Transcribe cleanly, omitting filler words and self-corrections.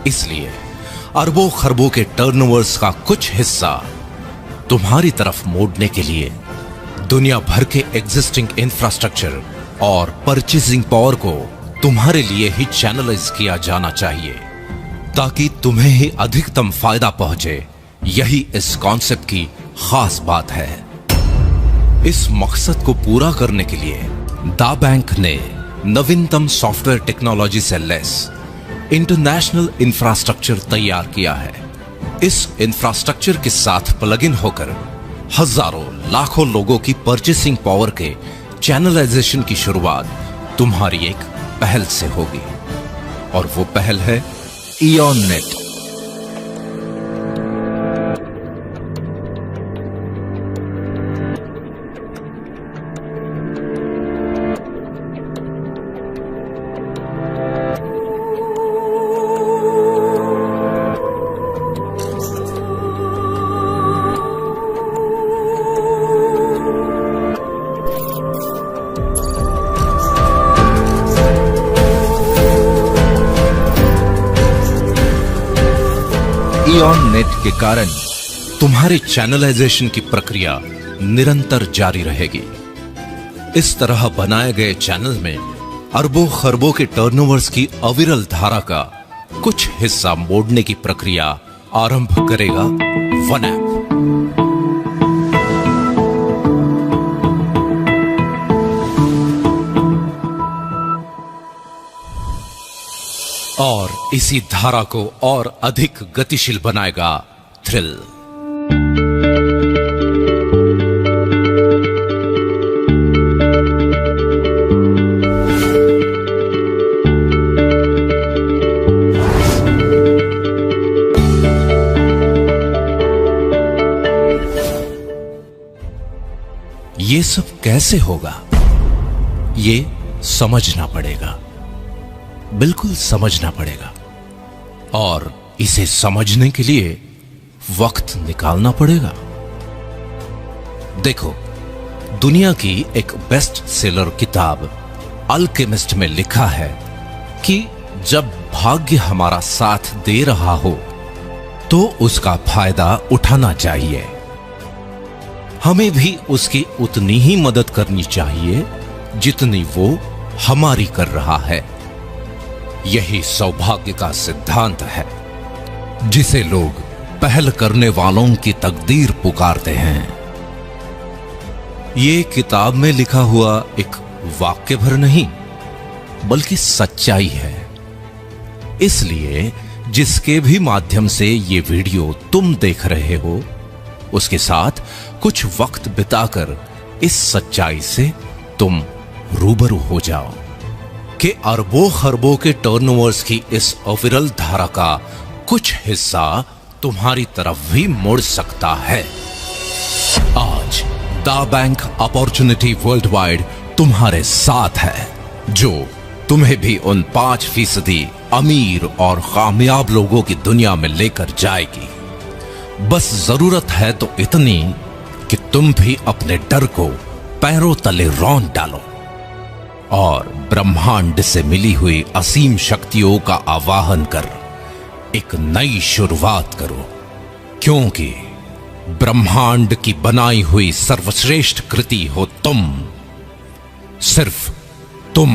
इसलिए अरबों खरबों के टर्नओवर्स का कुछ हिस्सा तुम्हारी तरफ मोड़ने के लिए दुनिया भर के एग्जिस्टिंग इंफ्रास्ट्रक्चर और परचेजिंग पावर को तुम्हारे लिए ही चैनलाइज किया जाना चाहिए, ताकि तुम्हें ही अधिकतम फायदा पहुंचे। यही इस कॉन्सेप्ट की खास बात है। इस मकसद को पूरा करने के लिए दा बैंक ने नवीनतम सॉफ्टवेयर टेक्नोलॉजी से लेस इंटरनेशनल इंफ्रास्ट्रक्चर तैयार किया है। इस इंफ्रास्ट्रक्चर के साथ प्लग इन होकर हजारों लाखों लोगों की परचेसिंग पावर के चैनलाइजेशन की शुरुआत तुम्हारी एक पहल से होगी, और वो पहल है इयॉन नेट। इयॉन नेट के कारण तुम्हारे चैनलाइजेशन की प्रक्रिया निरंतर जारी रहेगी। इस तरह बनाए गए चैनल में अरबों खरबों के टर्नओवर्स की अविरल धारा का कुछ हिस्सा मोड़ने की प्रक्रिया आरंभ करेगा वन ऐप। और इसी धारा को और अधिक गतिशील बनाएगा थ्रिल। ये सब कैसे होगा, ये समझना पड़ेगा, बिल्कुल समझना पड़ेगा। और इसे समझने के लिए वक्त निकालना पड़ेगा। देखो, दुनिया की एक बेस्ट सेलर किताब अल्केमिस्ट में लिखा है कि जब भाग्य हमारा साथ दे रहा हो तो उसका फायदा उठाना चाहिए। हमें भी उसकी उतनी ही मदद करनी चाहिए जितनी वो हमारी कर रहा है। यही सौभाग्य का सिद्धांत है, जिसे लोग पहल करने वालों की तकदीर पुकारते हैं। ये किताब में लिखा हुआ एक वाक्य भर नहीं, बल्कि सच्चाई है। इसलिए जिसके भी माध्यम से ये वीडियो तुम देख रहे हो, उसके साथ कुछ वक्त बिताकर इस सच्चाई से तुम रूबरू हो जाओ कि अरबों खरबों के टर्नओवर्स की इस अविरल धारा का कुछ हिस्सा तुम्हारी तरफ भी मुड़ सकता है। आज दा बैंक अपॉर्चुनिटी वर्ल्ड वाइड तुम्हारे साथ है, जो तुम्हें भी उन 5% अमीर और कामयाब लोगों की दुनिया में लेकर जाएगी। बस जरूरत है तो इतनी कि तुम भी अपने डर को पैरों तले रौंद डालो और ब्रह्मांड से मिली हुई असीम शक्तियों का आवाहन कर एक नई शुरुआत करो, क्योंकि ब्रह्मांड की बनाई हुई सर्वश्रेष्ठ कृति हो तुम, सिर्फ तुम।